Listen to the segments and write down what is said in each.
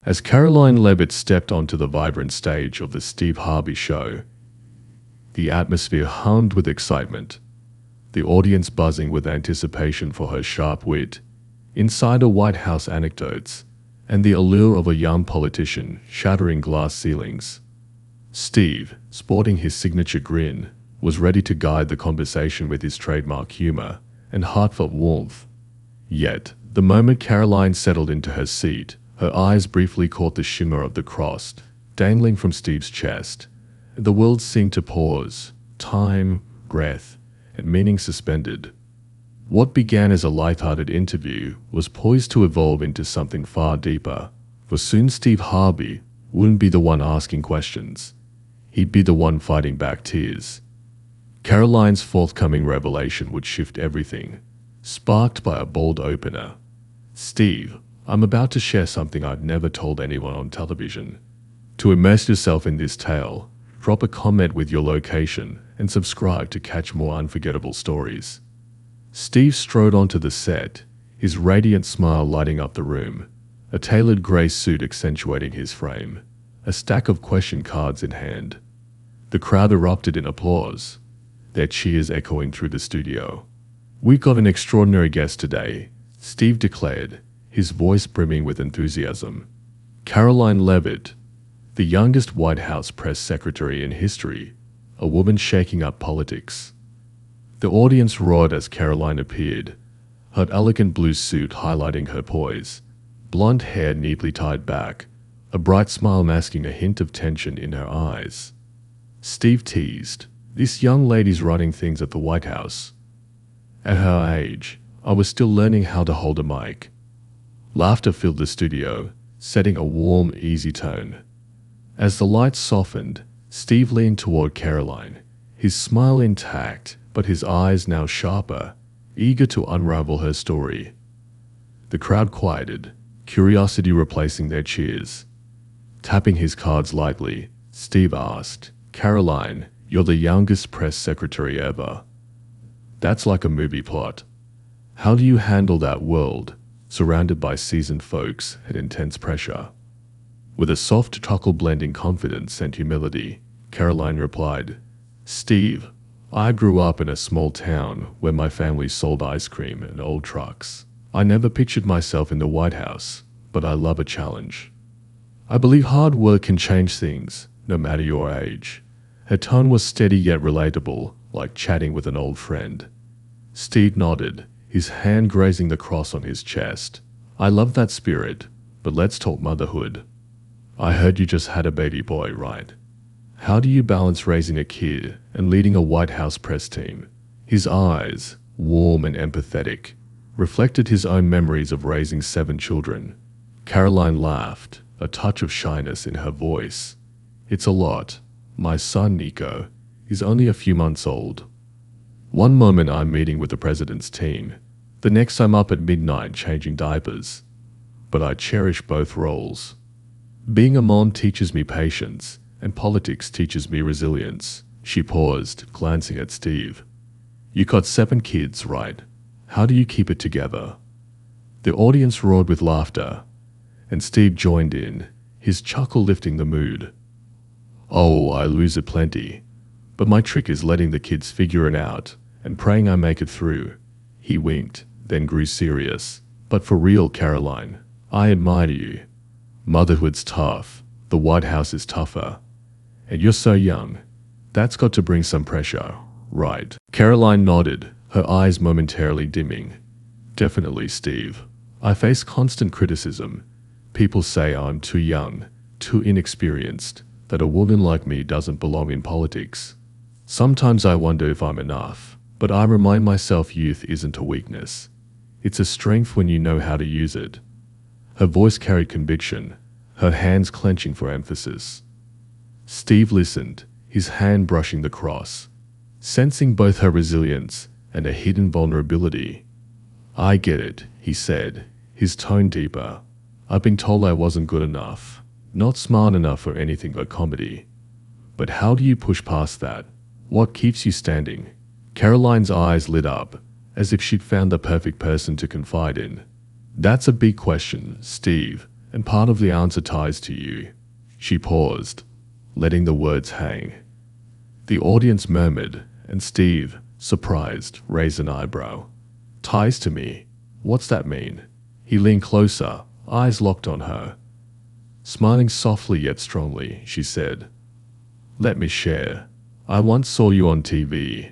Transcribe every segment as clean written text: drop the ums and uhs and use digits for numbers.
As Karoline Leavitt stepped onto the vibrant stage of the Steve Harvey show, the atmosphere hummed with excitement, the audience buzzing with anticipation for her sharp wit, insider White House anecdotes, and the allure of a young politician shattering glass ceilings. Steve, sporting his signature grin, was ready to guide the conversation with his trademark humor and heartfelt warmth. Yet, the moment Karoline settled into her seat, her eyes briefly caught the shimmer of the cross dangling from Steve's chest. The world seemed to pause, time, breath, and meaning suspended. What began as a light-hearted interview was poised to evolve into something far deeper, for soon Steve Harvey wouldn't be the one asking questions. He'd be the one fighting back tears. Karoline's forthcoming revelation would shift everything, sparked by a bold opener. "Steve, I'm about to share something I've never told anyone on television. To immerse yourself in this tale, drop a comment with your location and subscribe to catch more unforgettable stories." Steve strode onto the set, his radiant smile lighting up the room, a tailored grey suit accentuating his frame, a stack of question cards in hand. The crowd erupted in applause, their cheers echoing through the studio. "We've got an extraordinary guest today," Steve declared, his voice brimming with enthusiasm. Karoline Leavitt, the youngest White House press secretary in history, a woman shaking up politics. The audience roared as Karoline appeared, her elegant blue suit highlighting her poise, blonde hair neatly tied back, a bright smile masking a hint of tension in her eyes. Steve teased, "This young lady's running things at the White House. At her age, I was still learning how to hold a mic." Laughter filled the studio, setting a warm, easy tone. As the lights softened, Steve leaned toward Karoline, his smile intact, but his eyes now sharper, eager to unravel her story. The crowd quieted, curiosity replacing their cheers. Tapping his cards lightly, Steve asked, "Karoline, you're the youngest press secretary ever. That's like a movie plot. How do you handle that world, surrounded by seasoned folks and intense pressure?" With a soft chuckle blending confidence and humility, Karoline replied, "Steve, I grew up in a small town where my family sold ice cream and old trucks. I never pictured myself in the White House, but I love a challenge. I believe hard work can change things, no matter your age." Her tone was steady yet relatable, like chatting with an old friend. Steve nodded, his hand grazing the cross on his chest. "I love that spirit, but let's talk motherhood. I heard you just had a baby boy, right? How do you balance raising a kid and leading a White House press team?" His eyes, warm and empathetic, reflected his own memories of raising 7 children. Karoline laughed, a touch of shyness in her voice. "It's a lot. My son, Nico, is only a few months old. One moment I'm meeting with the president's team, the next I'm up at midnight changing diapers. But I cherish both roles. Being a mom teaches me patience, and politics teaches me resilience." She paused, glancing at Steve. "You got 7 kids, right? How do you keep it together?" The audience roared with laughter, and Steve joined in, his chuckle lifting the mood. "Oh, I lose it plenty, but my trick is letting the kids figure it out and praying I make it through." He winked, then grew serious. "But for real, Karoline, I admire you. Motherhood's tough, the White House is tougher. And you're so young. That's got to bring some pressure, right?" Karoline nodded, her eyes momentarily dimming. "Definitely, Steve. I face constant criticism. People say I'm too young, too inexperienced, that a woman like me doesn't belong in politics. Sometimes I wonder if I'm enough, but I remind myself youth isn't a weakness. It's a strength when you know how to use it." Her voice carried conviction, her hands clenching for emphasis. Steve listened, his hand brushing the cross, sensing both her resilience and a hidden vulnerability. "I get it," he said, his tone deeper. "I've been told I wasn't good enough, not smart enough for anything but comedy. But how do you push past that? What keeps you standing?" Karoline's eyes lit up, as if she'd found the perfect person to confide in. "That's a big question, Steve, and part of the answer ties to you. She paused, letting the words hang. The audience murmured, and Steve, surprised, raised an eyebrow. Ties to me? What's that mean? He leaned closer, eyes locked on her. Smiling softly yet strongly, she said, "Let me share. I once saw you on TV.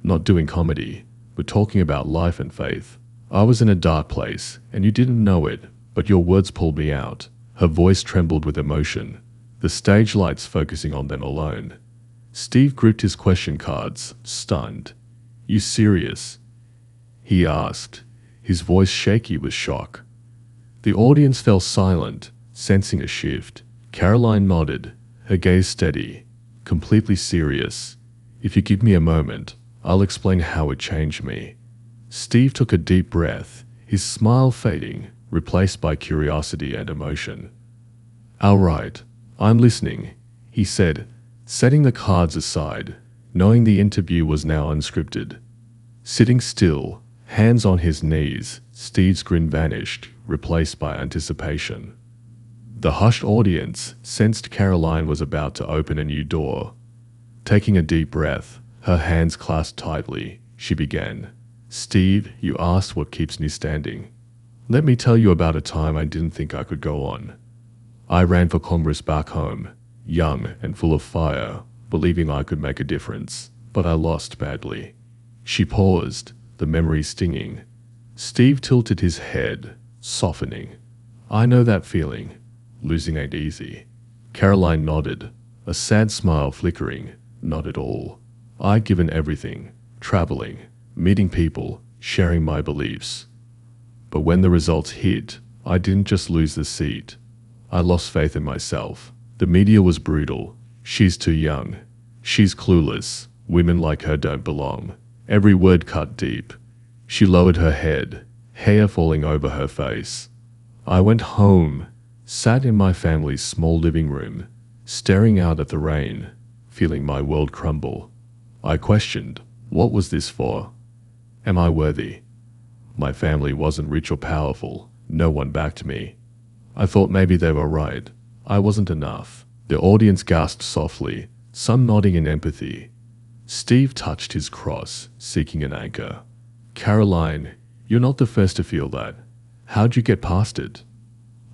Not doing comedy, but talking about life and faith. I was in a dark place, and you didn't know it, but your words pulled me out." Her voice trembled with emotion, the stage lights focusing on them alone. Steve gripped his question cards, stunned. "You serious?" he asked, his voice shaky with shock. The audience fell silent, sensing a shift. Karoline nodded, her gaze steady, completely serious. "If you give me a moment, I'll explain how it changed me." Steve took a deep breath, his smile fading, replaced by curiosity and emotion. "All right, I'm listening," he said, setting the cards aside, knowing the interview was now unscripted. Sitting still, hands on his knees, Steve's grin vanished, replaced by anticipation. The hushed audience sensed Karoline was about to open a new door. Taking a deep breath, her hands clasped tightly, she began. "Steve, you asked what keeps me standing. Let me tell you about a time I didn't think I could go on. I ran for Congress back home, young and full of fire, believing I could make a difference, but I lost badly." She paused, the memory stinging. Steve tilted his head, softening. "I know that feeling. Losing ain't easy." Karoline nodded, a sad smile flickering. "Not at all. I'd given everything, traveling, meeting people, sharing my beliefs. But when the results hit, I didn't just lose the seat. I lost faith in myself. The media was brutal. She's too young. She's clueless. Women like her don't belong." Every word cut deep. She lowered her head, hair falling over her face. "I went home, sat in my family's small living room, staring out at the rain, feeling my world crumble. I questioned, what was this for? Am I worthy? My family wasn't rich or powerful. No one backed me. I thought maybe they were right. I wasn't enough." The audience gasped softly, some nodding in empathy. Steve touched his cross, seeking an anchor. "Karoline, you're not the first to feel that. How'd you get past it?"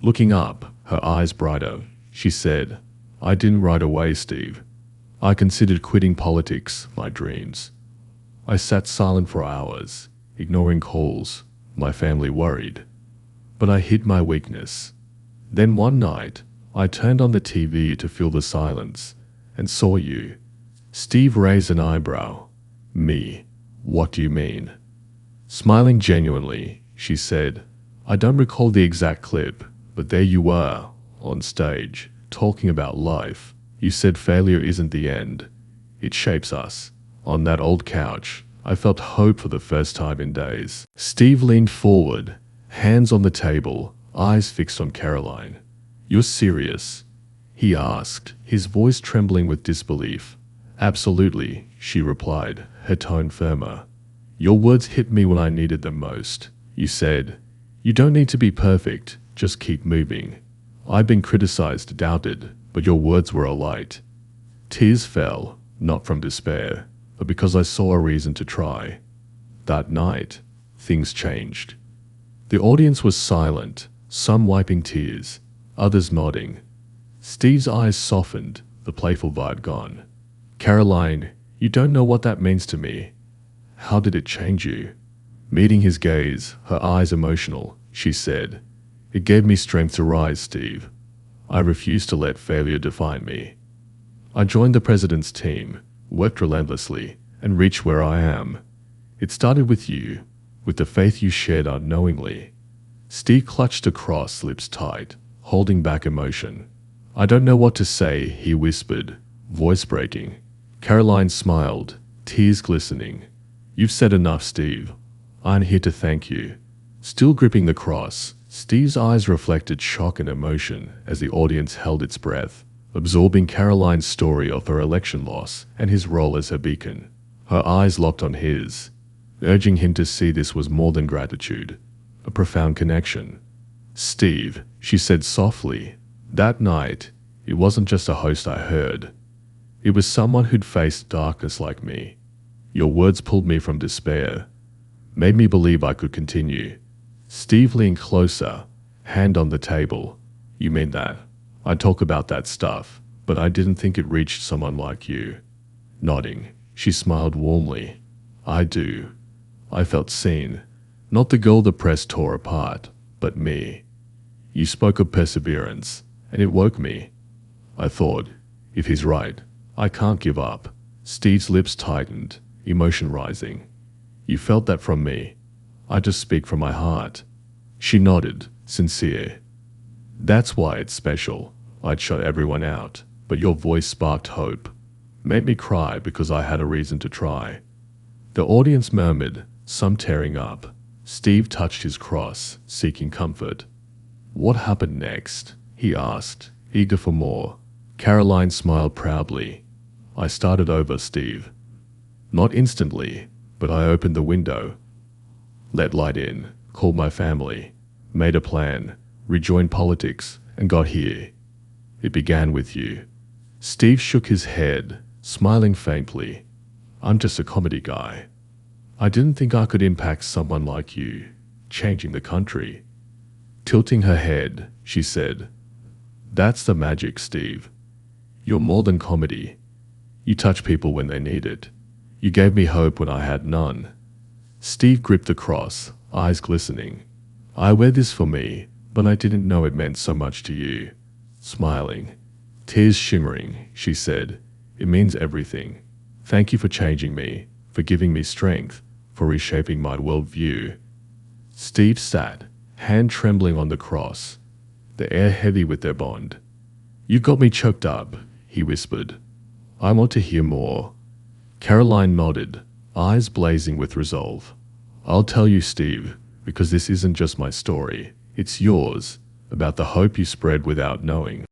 Looking up, her eyes brighter, she said, "I didn't right away, Steve. I considered quitting politics, my dreams. I sat silent for hours, ignoring calls, my family worried. But I hid my weakness. Then one night, I turned on the TV to fill the silence, and saw you." Steve raised an eyebrow. "Me? What do you mean?" Smiling genuinely, she said, "I don't recall the exact clip, but there you were, on stage, talking about life. You said failure isn't the end. It shapes us." On that old couch, I felt hope for the first time in days. Steve leaned forward, hands on the table, eyes fixed on Karoline. "You're serious?" he asked, his voice trembling with disbelief. "Absolutely," she replied, her tone firmer. "Your words hit me when I needed them most. You said, 'You don't need to be perfect, just keep moving.' I've been criticized, doubted, but your words were a light." Tears fell, not from despair, but because I saw a reason to try. That night, things changed. The audience was silent, some wiping tears, others nodding. Steve's eyes softened, the playful vibe gone. "Karoline, you don't know what that means to me. How did it change you?" Meeting his gaze, her eyes emotional, she said, "It gave me strength to rise, Steve. I refused to let failure define me. I joined the president's team, worked relentlessly, and reached where I am. It started with you, with the faith you shared unknowingly." Steve clutched across, lips tight, holding back emotion. "I don't know what to say," he whispered, voice breaking. Karoline smiled, tears glistening. "You've said enough, Steve. I'm here to thank you." Still gripping the cross, Steve's eyes reflected shock and emotion as the audience held its breath, absorbing Karoline's story of her election loss and his role as her beacon. Her eyes locked on his, urging him to see this was more than gratitude, a profound connection. Steve, she said softly. That night, it wasn't just a host I heard. It was someone who'd faced darkness like me. Your words pulled me from despair, made me believe I could continue. Steve leaned closer, hand on the table. You mean that? I talk about that stuff, but I didn't think it reached someone like you. Nodding, she smiled warmly. I do. I felt seen. Not the girl the press tore apart, but me. You spoke of perseverance, and it woke me. I thought, if he's right, I can't give up. Steve's lips tightened, emotion rising. You felt that from me. I just speak from my heart. She nodded, sincere. That's why it's special. I'd shut everyone out, but your voice sparked hope. Made me cry because I had a reason to try. The audience murmured, some tearing up. Steve touched his cross, seeking comfort. What happened next? He asked, eager for more. Karoline smiled proudly. I started over, Steve. Not instantly, but I opened the window. Let light in, called my family, made a plan, rejoined politics, and got here. It began with you. Steve shook his head, smiling faintly. I'm just a comedy guy. I didn't think I could impact someone like you, changing the country. Tilting her head, she said, That's the magic, Steve. You're more than comedy. You touch people when they need it. You gave me hope when I had none. Steve gripped the cross, eyes glistening. I wear this for me, but I didn't know it meant so much to you. Smiling, tears shimmering, she said, It means everything. Thank you for changing me, for giving me strength, for reshaping my worldview. Steve sat, hand trembling on the cross, the air heavy with their bond. You got me choked up, he whispered. I want to hear more. Karoline nodded, eyes blazing with resolve. I'll tell you, Steve, because this isn't just my story. It's yours, about the hope you spread without knowing.